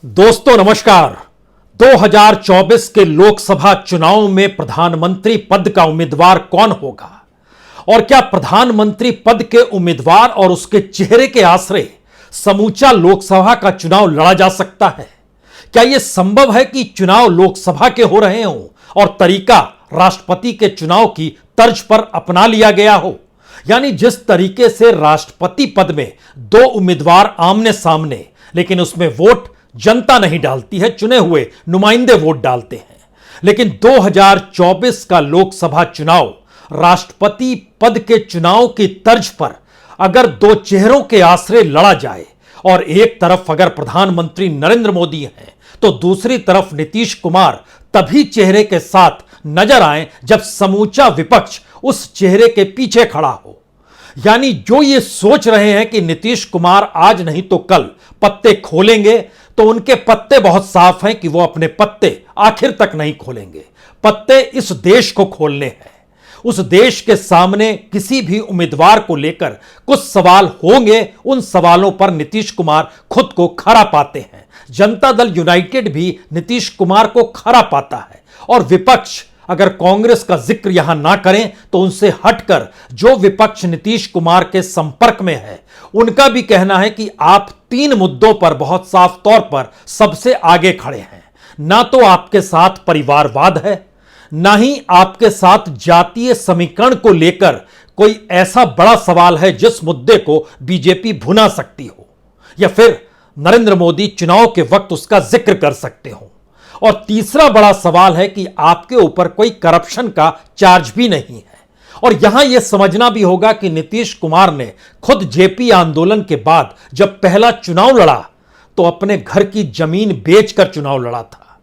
दोस्तों नमस्कार। 2024 के लोकसभा चुनाव में प्रधानमंत्री पद का उम्मीदवार कौन होगा और क्या प्रधानमंत्री पद के उम्मीदवार और उसके चेहरे के आश्रय समूचा लोकसभा का चुनाव लड़ा जा सकता है? क्या यह संभव है कि चुनाव लोकसभा के हो रहे हों और तरीका राष्ट्रपति के चुनाव की तर्ज पर अपना लिया गया हो? यानी जिस तरीके से राष्ट्रपति पद में दो उम्मीदवार आमने सामने, लेकिन उसमें वोट जनता नहीं डालती है, चुने हुए नुमाइंदे वोट डालते हैं। लेकिन 2024 का लोकसभा चुनाव राष्ट्रपति पद के चुनाव की तर्ज पर अगर दो चेहरों के आश्रय लड़ा जाए और एक तरफ अगर प्रधानमंत्री नरेंद्र मोदी हैं तो दूसरी तरफ नीतीश कुमार तभी चेहरे के साथ नजर आए जब समूचा विपक्ष उस चेहरे के पीछे खड़ा हो। यानी जो ये सोच रहे हैं कि नीतीश कुमार आज नहीं तो कल पत्ते खोलेंगे, तो उनके पत्ते बहुत साफ हैं कि वो अपने पत्ते आखिर तक नहीं खोलेंगे। पत्ते इस देश को खोलने हैं। उस देश के सामने किसी भी उम्मीदवार को लेकर कुछ सवाल होंगे, उन सवालों पर नीतीश कुमार खुद को खरा पाते हैं। जनता दल यूनाइटेड भी नीतीश कुमार को खरा पाता है और विपक्ष अगर कांग्रेस का जिक्र यहां ना करें तो उनसे हटकर जो विपक्ष नीतीश कुमार के संपर्क में है उनका भी कहना है कि आप तीन मुद्दों पर बहुत साफ तौर पर सबसे आगे खड़े हैं। ना तो आपके साथ परिवारवाद है, ना ही आपके साथ जातीय समीकरण को लेकर कोई ऐसा बड़ा सवाल है जिस मुद्दे को बीजेपी भुना सकती हो या फिर नरेंद्र मोदी चुनाव के वक्त उसका जिक्र कर सकते हो। और तीसरा बड़ा सवाल है कि आपके ऊपर कोई करप्शन का चार्ज भी नहीं है। और यहां यह समझना भी होगा कि नीतीश कुमार ने खुद जेपी आंदोलन के बाद जब पहला चुनाव लड़ा तो अपने घर की जमीन बेचकर चुनाव लड़ा था।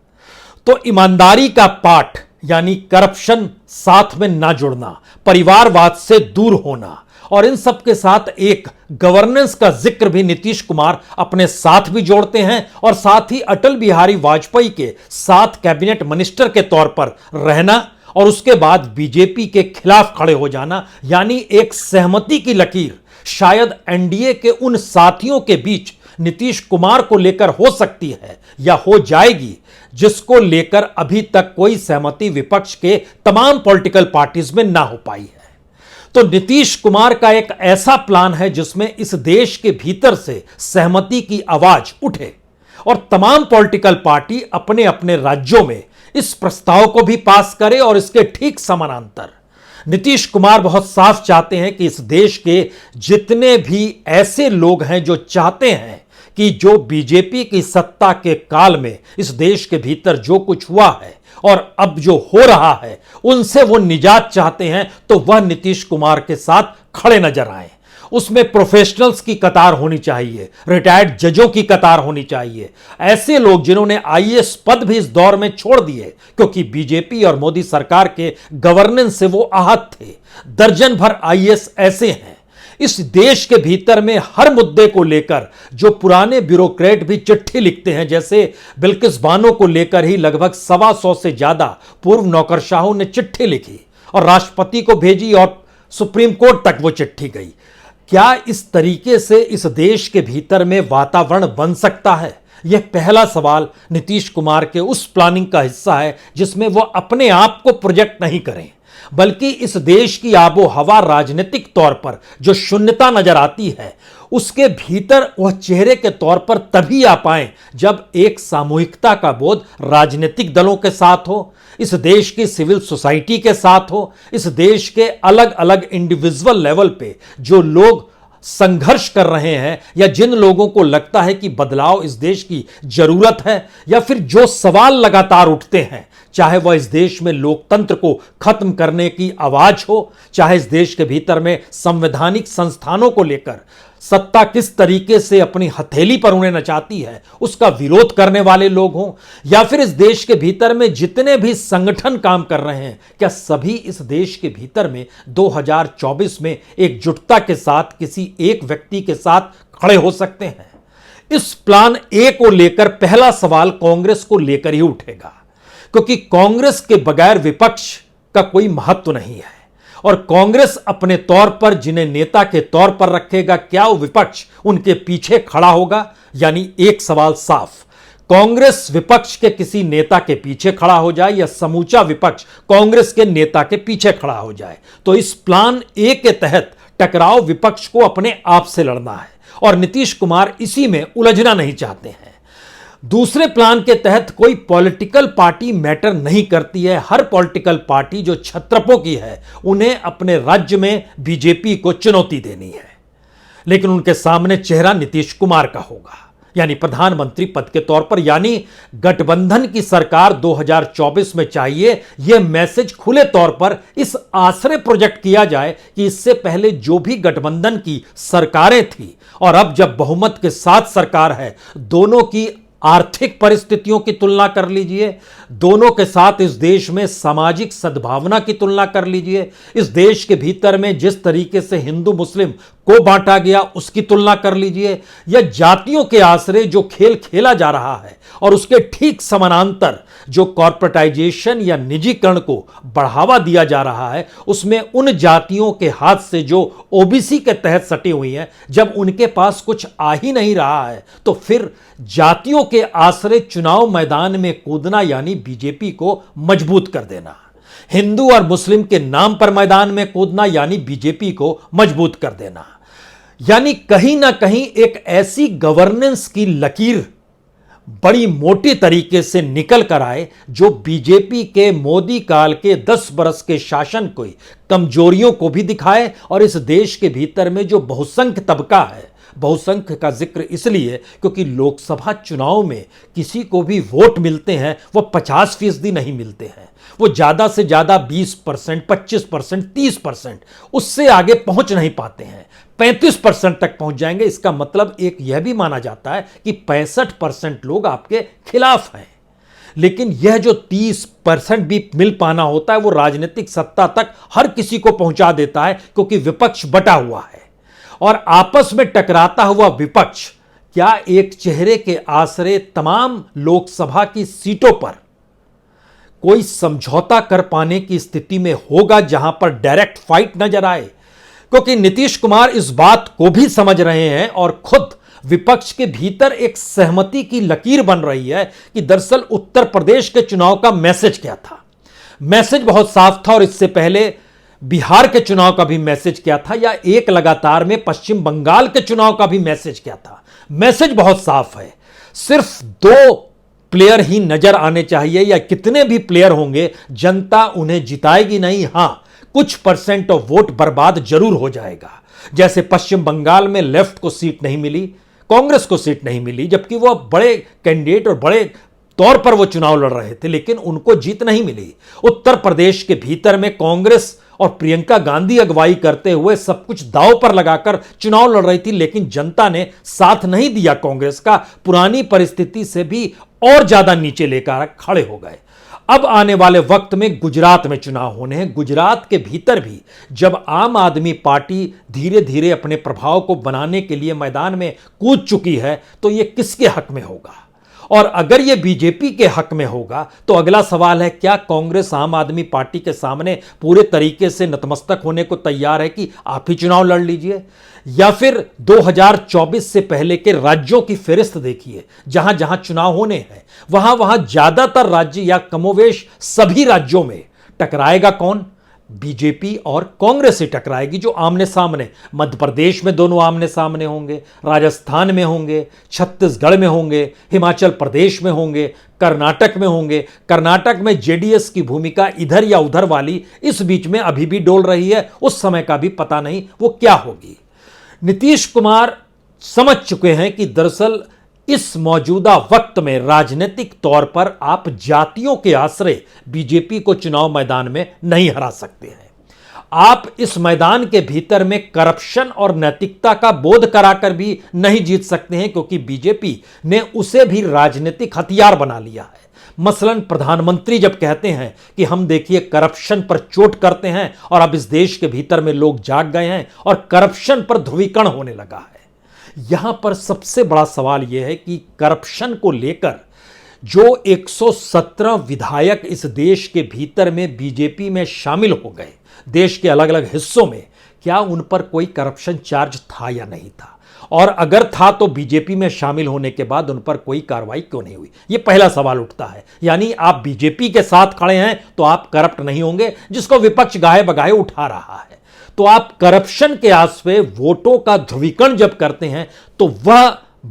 तो ईमानदारी का पाठ यानी करप्शन साथ में ना जुड़ना, परिवारवाद से दूर होना और इन सब के साथ एक गवर्नेंस का जिक्र भी नीतीश कुमार अपने साथ भी जोड़ते हैं और साथ ही अटल बिहारी वाजपेयी के साथ कैबिनेट मिनिस्टर के तौर पर रहना और उसके बाद बीजेपी के खिलाफ खड़े हो जाना, यानी एक सहमति की लकीर शायद एनडीए के उन साथियों के बीच नीतीश कुमार को लेकर हो सकती है या हो जाएगी जिसको लेकर अभी तक कोई सहमति विपक्ष के तमाम पॉलिटिकल पार्टीज में ना हो पाई है। तो नीतीश कुमार का एक ऐसा प्लान है जिसमें इस देश के भीतर से सहमति की आवाज उठे और तमाम पॉलिटिकल पार्टी अपने अपने राज्यों में इस प्रस्ताव को भी पास करे और इसके ठीक समानांतर नीतीश कुमार बहुत साफ चाहते हैं कि इस देश के जितने भी ऐसे लोग हैं जो चाहते हैं कि जो बीजेपी की सत्ता के काल में इस देश के भीतर जो कुछ हुआ है और अब जो हो रहा है उनसे वो निजात चाहते हैं, तो वह नीतीश कुमार के साथ खड़े नजर आए। उसमें प्रोफेशनल्स की कतार होनी चाहिए, रिटायर्ड जजों की कतार होनी चाहिए, ऐसे लोग जिन्होंने आईएएस पद भी इस दौर में छोड़ दिए क्योंकि बीजेपी और मोदी सरकार के गवर्नेंस से वो आहत थे। दर्जन भर आईएएस ऐसे हैं इस देश के भीतर में हर मुद्दे को लेकर जो पुराने ब्यूरोक्रेट भी चिट्ठी लिखते हैं, जैसे बिल्किस बानो को लेकर ही लगभग 125 से ज्यादा पूर्व नौकरशाहों ने चिट्ठी लिखी और राष्ट्रपति को भेजी और सुप्रीम कोर्ट तक वो चिट्ठी गई। क्या इस तरीके से इस देश के भीतर में वातावरण बन सकता है? यह पहला सवाल नीतीश कुमार के उस प्लानिंग का हिस्सा है जिसमें वो अपने आप को प्रोजेक्ट नहीं करें, बल्कि इस देश की आबो हवा राजनीतिक तौर पर जो शून्यता नजर आती है उसके भीतर वह चेहरे के तौर पर तभी आ पाए जब एक सामूहिकता का बोध राजनीतिक दलों के साथ हो, इस देश की सिविल सोसाइटी के साथ हो, इस देश के अलग अलग इंडिविजुअल लेवल पे जो लोग संघर्ष कर रहे हैं या जिन लोगों को लगता है कि बदलाव इस देश की जरूरत है या फिर जो सवाल लगातार उठते हैं, चाहे वह इस देश में लोकतंत्र को खत्म करने की आवाज हो, चाहे इस देश के भीतर में संवैधानिक संस्थानों को लेकर सत्ता किस तरीके से अपनी हथेली पर उन्हें नचाती है उसका विरोध करने वाले लोग हों, या फिर इस देश के भीतर में जितने भी संगठन काम कर रहे हैं, क्या सभी इस देश के भीतर में 2024 में एकजुटता के साथ किसी एक व्यक्ति के साथ खड़े हो सकते हैं? इस प्लान ए को लेकर पहला सवाल कांग्रेस को लेकर ही उठेगा क्योंकि कांग्रेस के बगैर विपक्ष का कोई महत्व नहीं है और कांग्रेस अपने तौर पर जिन्हें नेता के तौर पर रखेगा, क्या वो विपक्ष उनके पीछे खड़ा होगा? यानी एक सवाल साफ, कांग्रेस विपक्ष के किसी नेता के पीछे खड़ा हो जाए या समूचा विपक्ष कांग्रेस के नेता के पीछे खड़ा हो जाए, तो इस प्लान ए के तहत टकराव विपक्ष को अपने आप से लड़ना है और नीतीश कुमार इसी में उलझना नहीं चाहते हैं। दूसरे प्लान के तहत कोई पॉलिटिकल पार्टी मैटर नहीं करती है। हर पॉलिटिकल पार्टी जो छत्रपों की है उन्हें अपने राज्य में बीजेपी को चुनौती देनी है, लेकिन उनके सामने चेहरा नीतीश कुमार का होगा, यानी प्रधानमंत्री पद के तौर पर। यानी गठबंधन की सरकार 2024 में चाहिए, यह मैसेज खुले तौर पर इस आश्रय प्रोजेक्ट किया जाए कि इससे पहले जो भी गठबंधन की सरकारें थी और अब जब बहुमत के साथ सरकार है, दोनों की आर्थिक परिस्थितियों की तुलना कर लीजिए, दोनों के साथ इस देश में सामाजिक सद्भावना की तुलना कर लीजिए, इस देश के भीतर में जिस तरीके से हिंदू मुस्लिम को बांटा गया उसकी तुलना कर लीजिए, या जातियों के आश्रय जो खेल खेला जा रहा है और उसके ठीक समानांतर जो कॉर्पोरेटाइजेशन या निजीकरण को बढ़ावा दिया जा रहा है, उसमें उन जातियों के हाथ से जो ओबीसी के तहत सटी हुई हैं, जब उनके पास कुछ आ ही नहीं रहा है, तो फिर जातियों के आश्रय चुनाव मैदान में कूदना यानी बीजेपी को मजबूत कर देना, हिंदू और मुस्लिम के नाम पर मैदान में कूदना यानी बीजेपी को मजबूत कर देना, यानी कहीं ना कहीं एक ऐसी गवर्नेंस की लकीर बड़ी मोटी तरीके से निकल कर आए जो बीजेपी के मोदी काल के 10 बरस के शासन की कमजोरियों को भी दिखाए और इस देश के भीतर में जो बहुसंख्य तबका है, बहुसंख्य का जिक्र इसलिए क्योंकि लोकसभा चुनाव में किसी को भी वोट मिलते हैं वो 50% नहीं मिलते हैं, वो ज्यादा से ज्यादा 20%, 25%, 30%, उससे आगे पहुंच नहीं पाते हैं, 35% तक पहुंच जाएंगे। इसका मतलब एक यह भी माना जाता है कि 65% लोग आपके खिलाफ हैं, लेकिन यह जो 30% भी मिल पाना होता है वो राजनीतिक सत्ता तक हर किसी को पहुंचा देता है, क्योंकि विपक्ष बटा हुआ है और आपस में टकराता हुआ विपक्ष क्या एक चेहरे के आश्रय तमाम लोकसभा की सीटों पर कोई समझौता कर पाने की स्थिति में होगा जहां पर डायरेक्ट फाइट नजर आए? क्योंकि नीतीश कुमार इस बात को भी समझ रहे हैं और खुद विपक्ष के भीतर एक सहमति की लकीर बन रही है कि दरअसल उत्तर प्रदेश के चुनाव का मैसेज क्या था। मैसेज बहुत साफ था और इससे पहले बिहार के चुनाव का भी मैसेज क्या था, या एक लगातार में पश्चिम बंगाल के चुनाव का भी मैसेज क्या था। मैसेज बहुत साफ है, सिर्फ 2 प्लेयर ही नजर आने चाहिए, या कितने भी प्लेयर होंगे जनता उन्हें जिताएगी नहीं, हां कुछ % ऑफ वोट बर्बाद जरूर हो जाएगा। जैसे पश्चिम बंगाल में लेफ्ट को सीट नहीं मिली, कांग्रेस को सीट नहीं मिली, जबकि वो बड़े कैंडिडेट और बड़े तौर पर वो चुनाव लड़ रहे थे, लेकिन उनको जीत नहीं मिली। उत्तर प्रदेश के भीतर में कांग्रेस और प्रियंका गांधी अगुवाई करते हुए सब कुछ दांव पर लगाकर चुनाव लड़ रही थी, लेकिन जनता ने साथ नहीं दिया कांग्रेस का, पुरानी परिस्थिति से भी और ज्यादा नीचे लेकर खड़े हो गए। अब आने वाले वक्त में गुजरात में चुनाव होने हैं। गुजरात के भीतर भी जब आम आदमी पार्टी धीरे धीरे अपने प्रभाव को बनाने के लिए मैदान में कूद चुकी है, तो यह किसके हक में होगा? और अगर यह बीजेपी के हक में होगा तो अगला सवाल है, क्या कांग्रेस आम आदमी पार्टी के सामने पूरे तरीके से नतमस्तक होने को तैयार है कि आप ही चुनाव लड़ लीजिए? या फिर 2024 से पहले के राज्यों की फहरिस्त देखिए, जहां जहां चुनाव होने हैं वहां वहां ज्यादातर राज्य या कमोवेश सभी राज्यों में टकराएगा कौन? बीजेपी और कांग्रेस से टकराएगी, जो आमने सामने। मध्य प्रदेश में दोनों आमने सामने होंगे, राजस्थान में होंगे, छत्तीसगढ़ में होंगे, हिमाचल प्रदेश में होंगे, कर्नाटक में होंगे। कर्नाटक में जेडीएस की भूमिका इधर या उधर वाली इस बीच में अभी भी डोल रही है, उस समय का भी पता नहीं वो क्या होगी। नीतीश कुमार समझ चुके हैं कि दरअसल इस मौजूदा वक्त में राजनीतिक तौर पर आप जातियों के आश्रय बीजेपी को चुनाव मैदान में नहीं हरा सकते हैं। आप इस मैदान के भीतर में करप्शन और नैतिकता का बोध कराकर भी नहीं जीत सकते हैं, क्योंकि बीजेपी ने उसे भी राजनीतिक हथियार बना लिया है। मसलन प्रधानमंत्री जब कहते हैं कि हम देखिए करप्शन पर चोट करते हैं, और अब इस देश के भीतर में लोग जाग गए हैं और करप्शन पर ध्रुवीकरण होने लगा है। यहां पर सबसे बड़ा सवाल यह है कि करप्शन को लेकर जो 117 विधायक इस देश के भीतर में बीजेपी में शामिल हो गए, देश के अलग अलग हिस्सों में, क्या उन पर कोई करप्शन चार्ज था या नहीं था? और अगर था तो बीजेपी में शामिल होने के बाद उन पर कोई कार्रवाई क्यों नहीं हुई? यह पहला सवाल उठता है। यानी आप बीजेपी के साथ खड़े हैं तो आप करप्ट नहीं होंगे, जिसको विपक्ष गाहे बगाहे उठा रहा है। तो आप करप्शन के आसवे वोटों का ध्रुवीकरण जब करते हैं तो वह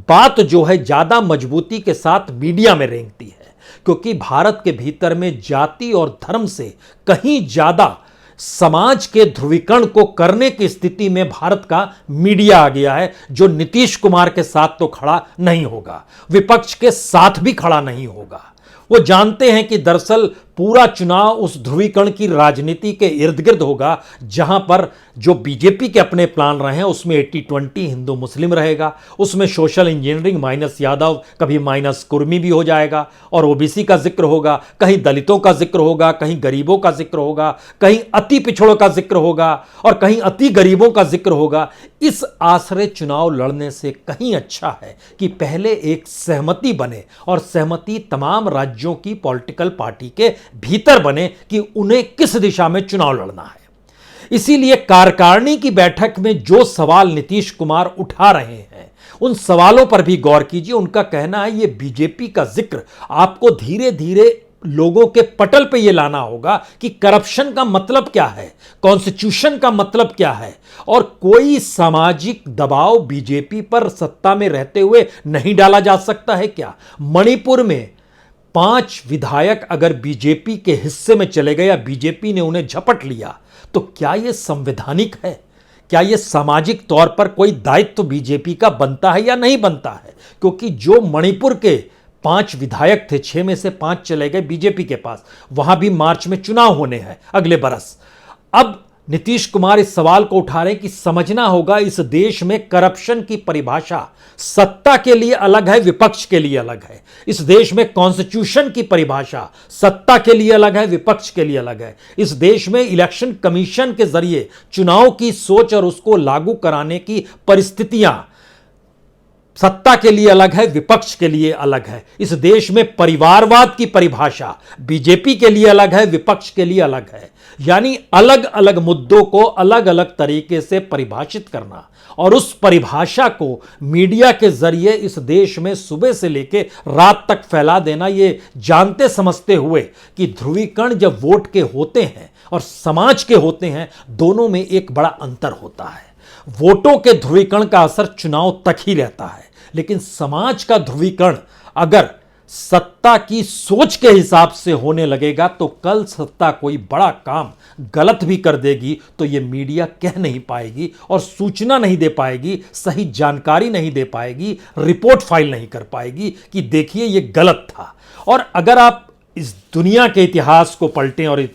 बात जो है ज्यादा मजबूती के साथ मीडिया में रेंगती है, क्योंकि भारत के भीतर में जाति और धर्म से कहीं ज्यादा समाज के ध्रुवीकरण को करने की स्थिति में भारत का मीडिया आ गया है, जो नीतीश कुमार के साथ तो खड़ा नहीं होगा, विपक्ष के साथ भी खड़ा नहीं होगा। वो जानते हैं कि दरअसल पूरा चुनाव उस ध्रुवीकरण की राजनीति के इर्द गिर्द होगा, जहां पर जो बीजेपी के अपने प्लान रहे हैं उसमें 80-20 हिंदू मुस्लिम रहेगा, उसमें सोशल इंजीनियरिंग माइनस यादव कभी माइनस कुर्मी भी हो जाएगा, और ओबीसी का जिक्र होगा, कहीं दलितों का जिक्र होगा, कहीं गरीबों का जिक्र होगा, कहीं अति पिछड़ों का जिक्र होगा और कहीं अति गरीबों का जिक्र होगा। इस आसरे चुनाव लड़ने से कहीं अच्छा है कि पहले एक सहमति बने, और सहमति तमाम राज्यों की पॉलिटिकल पार्टी के भीतर बने कि उन्हें किस दिशा में चुनाव लड़ना है। इसीलिए कार्यकारिणी की बैठक में जो सवाल नीतीश कुमार उठा रहे हैं उन सवालों पर भी गौर कीजिए। उनका कहना है ये बीजेपी का जिक्र आपको धीरे धीरे लोगों के पटल पे ये लाना होगा कि करप्शन का मतलब क्या है, कॉन्स्टिट्यूशन का मतलब क्या है, और कोई सामाजिक दबाव बीजेपी पर सत्ता में रहते हुए नहीं डाला जा सकता है क्या? मणिपुर में 5 विधायक अगर बीजेपी के हिस्से में चले गए या बीजेपी ने उन्हें झपट लिया तो क्या यह संवैधानिक है? क्या यह सामाजिक तौर पर कोई दायित्व बीजेपी का बनता है या नहीं बनता है? क्योंकि जो मणिपुर के 5 विधायक थे, 6 में से 5 चले गए बीजेपी के पास, वहां भी मार्च में चुनाव होने हैं अगले बरस। अब नीतीश कुमार इस सवाल को उठा रहे हैं कि समझना होगा इस देश में करप्शन की परिभाषा सत्ता के लिए अलग है, विपक्ष के लिए अलग है। इस देश में कॉन्स्टिट्यूशन की परिभाषा सत्ता के लिए अलग है, विपक्ष के लिए अलग है। इस देश में इलेक्शन कमीशन के जरिए चुनाव की सोच और उसको लागू कराने की परिस्थितियां सत्ता के लिए अलग है, विपक्ष के लिए अलग है। इस देश में परिवारवाद की परिभाषा बीजेपी के लिए अलग है, विपक्ष के लिए अलग है। यानी अलग अलग मुद्दों को अलग अलग तरीके से परिभाषित करना और उस परिभाषा को मीडिया के जरिए इस देश में सुबह से लेकर रात तक फैला देना, ये जानते समझते हुए कि ध्रुवीकरण जब वोट के होते हैं और समाज के होते हैं, दोनों में एक बड़ा अंतर होता है। वोटों के ध्रुवीकरण का असर चुनाव तक ही रहता है, लेकिन समाज का ध्रुवीकरण अगर सत्ता की सोच के हिसाब से होने लगेगा तो कल सत्ता कोई बड़ा काम गलत भी कर देगी तो यह मीडिया कह नहीं पाएगी और सूचना नहीं दे पाएगी, सही जानकारी नहीं दे पाएगी, रिपोर्ट फाइल नहीं कर पाएगी कि देखिए यह गलत था। और अगर आप इस दुनिया के इतिहास को पलटें और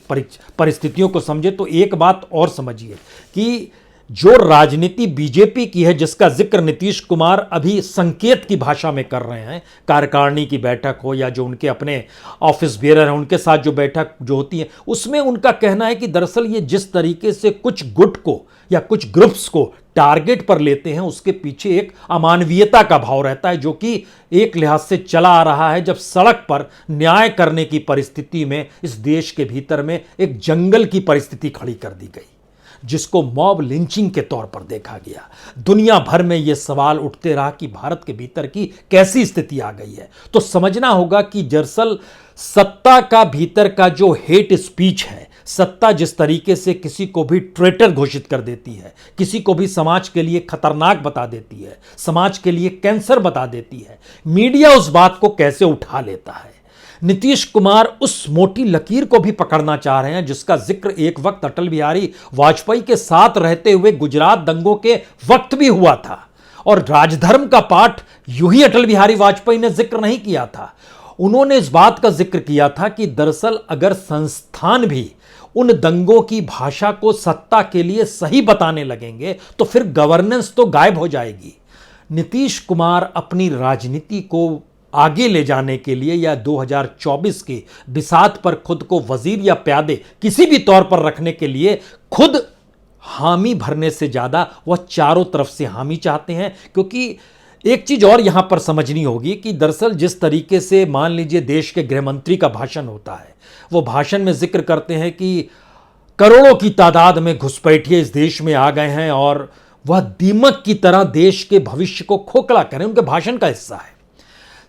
परिस्थितियों को समझें तो एक बात और समझिए कि जो राजनीति बीजेपी की है, जिसका जिक्र नीतीश कुमार अभी संकेत की भाषा में कर रहे हैं, कार्यकारिणी की बैठक हो या जो उनके अपने ऑफिस बेरर हैं उनके साथ जो बैठक जो होती है, उसमें उनका कहना है कि दरअसल ये जिस तरीके से कुछ गुट को या कुछ ग्रुप्स को टारगेट पर लेते हैं उसके पीछे एक अमानवीयता का भाव रहता है, जो कि एक लिहाज से चला आ रहा है। जब सड़क पर न्याय करने की परिस्थिति में इस देश के भीतर में एक जंगल की परिस्थिति खड़ी कर दी गई, जिसको मॉब लिंचिंग के तौर पर देखा गया। दुनिया भर में यह सवाल उठते रहा कि भारत के भीतर की कैसी स्थिति आ गई है। तो समझना होगा कि दरअसल सत्ता का भीतर का जो हेट स्पीच है, सत्ता जिस तरीके से किसी को भी ट्रेटर घोषित कर देती है, किसी को भी समाज के लिए खतरनाक बता देती है, समाज के लिए कैंसर बता देती है, मीडिया उस बात को कैसे उठा लेता है। नीतीश कुमार उस मोटी लकीर को भी पकड़ना चाह रहे हैं जिसका जिक्र एक वक्त अटल बिहारी वाजपेयी के साथ रहते हुए गुजरात दंगों के वक्त भी हुआ था, और राजधर्म का पाठ यूं ही अटल बिहारी वाजपेयी ने जिक्र नहीं किया था। उन्होंने इस बात का जिक्र किया था कि दरअसल अगर संस्थान भी उन दंगों की भाषा को सत्ता के लिए सही बताने लगेंगे तो फिर गवर्नेंस तो गायब हो जाएगी। नीतीश कुमार अपनी राजनीति को आगे ले जाने के लिए या 2024 के बिसात पर खुद को वजीर या प्यादे किसी भी तौर पर रखने के लिए खुद हामी भरने से ज्यादा वह चारों तरफ से हामी चाहते हैं। क्योंकि एक चीज और यहां पर समझनी होगी कि दरअसल जिस तरीके से मान लीजिए देश के गृह मंत्री का भाषण होता है, वो भाषण में जिक्र करते हैं कि करोड़ों की तादाद में घुसपैठिए इस देश में आ गए हैं और वह दीमक की तरह देश के भविष्य को खोखला करें, उनके भाषण का हिस्सा है।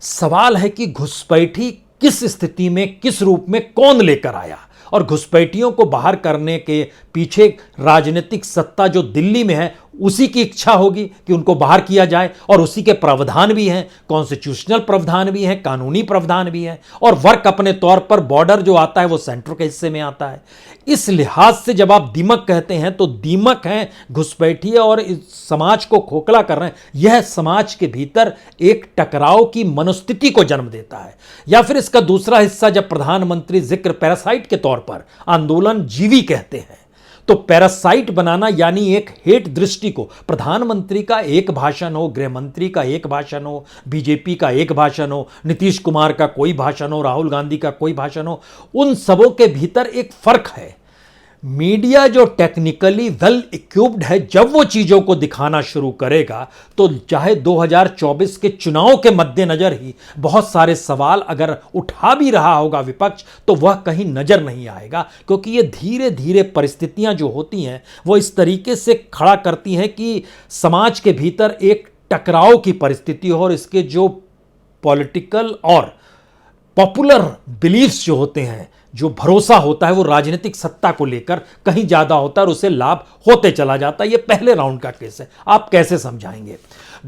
सवाल है कि घुसपैठी किस स्थिति में, किस रूप में कौन लेकर आया, और घुसपैठियों को बाहर करने के पीछे राजनीतिक सत्ता जो दिल्ली में है उसी की इच्छा होगी कि उनको बाहर किया जाए, और उसी के प्रावधान भी हैं, कॉन्स्टिट्यूशनल प्रावधान भी हैं, कानूनी प्रावधान भी हैं, और वर्क अपने तौर पर बॉर्डर जो आता है वो सेंटर के हिस्से में आता है। इस लिहाज से जब आप दीमक कहते हैं तो दीमक है, घुसपैठी और इस समाज को खोखला कर रहे हैं। यह समाज के भीतर एक टकराव की मनोस्थिति को जन्म देता है। या फिर इसका दूसरा हिस्सा, जब प्रधानमंत्री जिक्र पैरासाइट के तौर पर आंदोलन जीवी कहते हैं, तो पैरासाइट बनाना यानी एक हेट दृष्टि को, प्रधानमंत्री का एक भाषण हो, गृह मंत्री का एक भाषण हो, बीजेपी का एक भाषण हो, नीतीश कुमार का कोई भाषण हो, राहुल गांधी का कोई भाषण हो, उन सबों के भीतर एक फर्क है। मीडिया जो टेक्निकली वेल इक्विप्ड है, जब वो चीजों को दिखाना शुरू करेगा तो चाहे 2024 के चुनाव के मद्देनजर ही बहुत सारे सवाल अगर उठा भी रहा होगा विपक्ष, तो वह कहीं नजर नहीं आएगा, क्योंकि ये धीरे धीरे परिस्थितियां जो होती हैं वो इस तरीके से खड़ा करती हैं कि समाज के भीतर एक टकराव की परिस्थिति हो, और इसके जो पॉलिटिकल और पॉपुलर बिलीफ्स जो होते हैं, जो भरोसा होता है वो राजनीतिक सत्ता को लेकर कहीं ज्यादा होता है और उसे लाभ होते चला जाता है। ये पहले राउंड का केस है, आप कैसे समझाएंगे?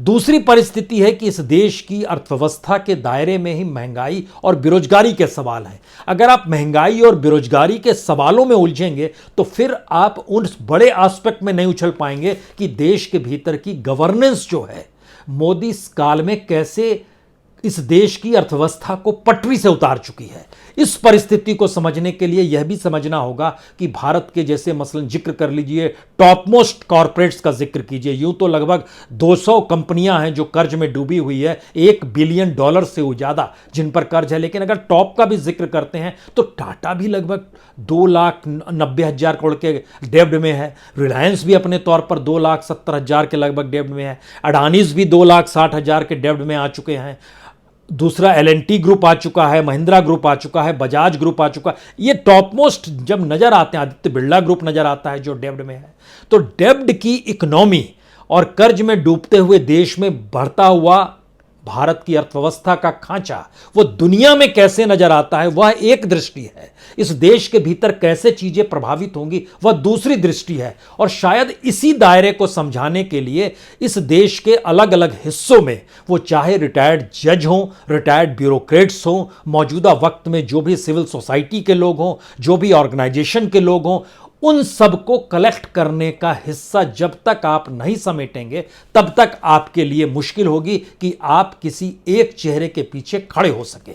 दूसरी परिस्थिति है कि इस देश की अर्थव्यवस्था के दायरे में ही महंगाई और बेरोजगारी के सवाल हैं। अगर आप महंगाई और बेरोजगारी के सवालों में उलझेंगे तो फिर आप उन बड़े एस्पेक्ट में नहीं उछल पाएंगे कि देश के भीतर की गवर्नेंस जो है, मोदी काल में कैसे इस देश की अर्थव्यवस्था को पटरी से उतार चुकी है। इस परिस्थिति को समझने के लिए यह भी समझना होगा कि भारत के जैसे मसलन जिक्र कर लीजिए, टॉप मोस्ट कॉरपोरेट्स का जिक्र कीजिए, यूं तो लगभग 200 कंपनियां हैं जो कर्ज में डूबी हुई है, $1 बिलियन से ज्यादा जिन पर कर्ज है। लेकिन अगर टॉप का भी जिक्र करते हैं तो टाटा भी लगभग 2,90,000 करोड़ के डेब्ट में है, रिलायंस भी अपने तौर पर 2,70,000 के लगभग डेब्ट में है, अडानीज भी 2,60,000 के डेब्ट में आ चुके हैं, दूसरा L&T ग्रुप आ चुका है, महिंद्रा ग्रुप आ चुका है, बजाज ग्रुप आ चुका है। ये टॉप मोस्ट जब नजर आते हैं, आदित्य बिरला ग्रुप नजर आता है जो डेब्ट में है। तो डेब्ट की इकोनॉमी और कर्ज में डूबते हुए देश में बढ़ता हुआ भारत की अर्थव्यवस्था का खांचा वो दुनिया में कैसे नजर आता है, वह एक दृष्टि है। इस देश के भीतर कैसे चीजें प्रभावित होंगी, वह दूसरी दृष्टि है। और शायद इसी दायरे को समझाने के लिए इस देश के अलग अलग हिस्सों में, वो चाहे रिटायर्ड जज हों, रिटायर्ड ब्यूरोक्रेट्स हों, मौजूदा वक्त में जो भी सिविल सोसाइटी के लोग हों, जो भी ऑर्गेनाइजेशन के लोग हों, उन सबको कलेक्ट करने का हिस्सा जब तक आप नहीं समेटेंगे तब तक आपके लिए मुश्किल होगी कि आप किसी एक चेहरे के पीछे खड़े हो सके।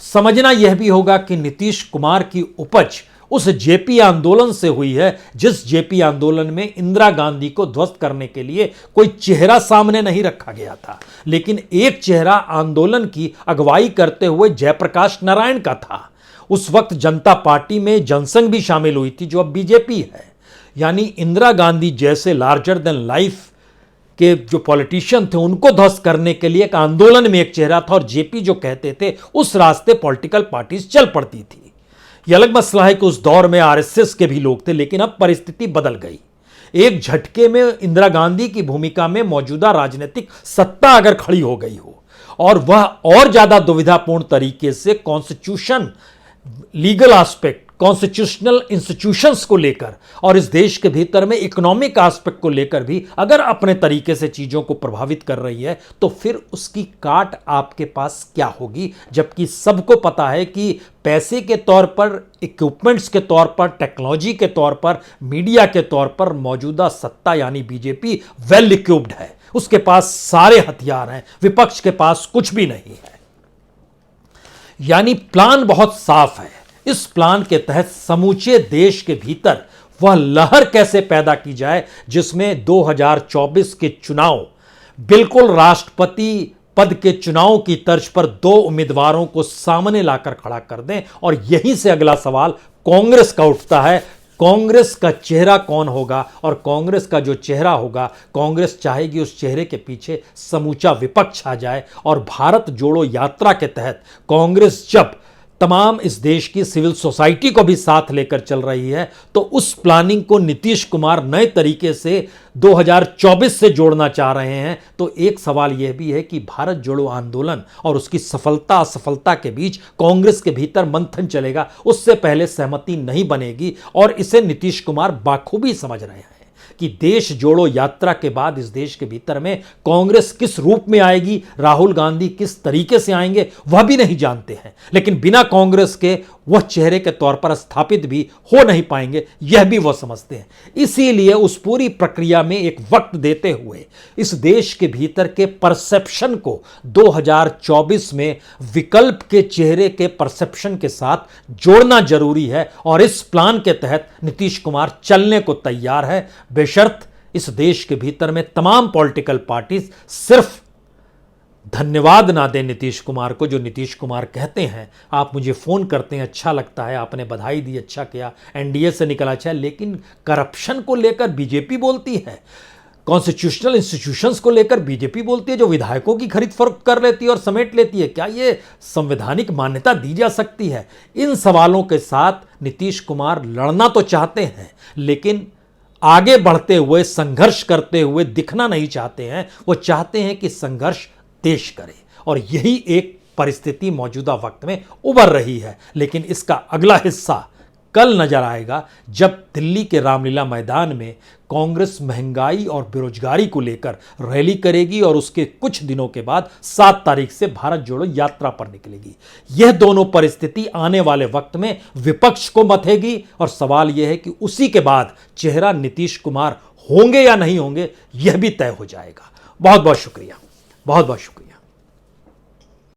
समझना यह भी होगा कि नीतीश कुमार की उपज उस जेपी आंदोलन से हुई है, जिस जेपी आंदोलन में इंदिरा गांधी को ध्वस्त करने के लिए कोई चेहरा सामने नहीं रखा गया था, लेकिन एक चेहरा आंदोलन की अगुवाई करते हुए जयप्रकाश नारायण का था। उस वक्त जनता पार्टी में जनसंघ भी शामिल हुई थी जो अब बीजेपी है। यानी इंदिरा गांधी जैसे लार्जर देन लाइफ के जो पॉलिटिशियन थे उनको ध्वस्त करने के लिए एक आंदोलन में एक चेहरा था, और जेपी जो कहते थे उस रास्ते पॉलिटिकल पार्टीज चल पड़ती थी। यह अलग मसला है कि उस दौर में आरएसएस के भी लोग थे, लेकिन अब परिस्थिति बदल गई। एक झटके में इंदिरा गांधी की भूमिका में मौजूदा राजनीतिक सत्ता अगर खड़ी हो गई हो और वह और ज्यादा दुविधापूर्ण तरीके से constitution, legal aspect, constitutional institutions को लेकर और इस देश के भीतर में इकोनॉमिक एस्पेक्ट को लेकर भी अगर अपने तरीके से चीजों को प्रभावित कर रही है, तो फिर उसकी काट आपके पास क्या होगी? जबकि सबको पता है कि पैसे के तौर पर, इक्विपमेंट्स के तौर पर, टेक्नोलॉजी के तौर पर, मीडिया के तौर पर मौजूदा सत्ता यानी बीजेपी वेल इक्विप्ड है, उसके पास सारे हथियार हैं, विपक्ष के पास कुछ भी नहीं है। यानी प्लान बहुत साफ है। इस प्लान के तहत समूचे देश के भीतर वह लहर कैसे पैदा की जाए जिसमें 2024 के चुनाव बिल्कुल राष्ट्रपति पद के चुनाव की तर्ज पर 2 उम्मीदवारों को सामने लाकर खड़ा कर दें। और यहीं से अगला सवाल कांग्रेस का उठता है, कांग्रेस का चेहरा कौन होगा? और कांग्रेस का जो चेहरा होगा, कांग्रेस चाहेगी उस चेहरे के पीछे समूचा विपक्ष आ जाए। और भारत जोड़ो यात्रा के तहत कांग्रेस जब तमाम इस देश की सिविल सोसाइटी को भी साथ लेकर चल रही है, तो उस प्लानिंग को नीतीश कुमार नए तरीके से 2024 से जोड़ना चाह रहे हैं। तो एक सवाल यह भी है कि भारत जोड़ो आंदोलन और उसकी सफलता असफलता के बीच कांग्रेस के भीतर मंथन चलेगा, उससे पहले सहमति नहीं बनेगी। और इसे नीतीश कुमार बाखूबी समझ रहे हैं कि देश जोड़ो यात्रा के बाद इस देश के भीतर में कांग्रेस किस रूप में आएगी, राहुल गांधी किस तरीके से आएंगे, वह भी नहीं जानते हैं। लेकिन बिना कांग्रेस के वह चेहरे के तौर पर स्थापित भी हो नहीं पाएंगे, यह भी वह समझते हैं। इसीलिए उस पूरी प्रक्रिया में एक वक्त देते हुए इस देश के भीतर के परसेप्शन को 2024 में विकल्प के चेहरे के परसेप्शन के साथ जोड़ना जरूरी है। और इस प्लान के तहत नीतीश कुमार चलने को तैयार है, बेशर्त इस देश के भीतर में तमाम पॉलिटिकल पार्टीज सिर्फ धन्यवाद ना दें नीतीश कुमार को। जो नीतीश कुमार कहते हैं, आप मुझे फोन करते हैं, अच्छा लगता है, आपने बधाई दी, अच्छा किया, एनडीए से निकला, अच्छा, लेकिन करप्शन को लेकर बीजेपी बोलती है, कॉन्स्टिट्यूशनल इंस्टीट्यूशंस को लेकर बीजेपी बोलती है, जो विधायकों की खरीद फरोख्त कर लेती है और समेट लेती है, क्या ये संवैधानिक मान्यता दी जा सकती है? इन सवालों के साथ नीतीश कुमार लड़ना तो चाहते हैं, लेकिन आगे बढ़ते हुए, संघर्ष करते हुए दिखना नहीं चाहते हैं। वो चाहते हैं कि संघर्ष देश करे, और यही एक परिस्थिति मौजूदा वक्त में उभर रही है। लेकिन इसका अगला हिस्सा कल नजर आएगा, जब दिल्ली के रामलीला मैदान में कांग्रेस महंगाई और बेरोजगारी को लेकर रैली करेगी और उसके कुछ दिनों के बाद 7 तारीख से भारत जोड़ो यात्रा पर निकलेगी। यह दोनों परिस्थिति आने वाले वक्त में विपक्ष को मथेगी, और सवाल यह है कि उसी के बाद चेहरा नीतीश कुमार होंगे या नहीं होंगे, यह भी तय हो जाएगा। बहुत बहुत शुक्रिया, बहुत बहुत शुक्रिया।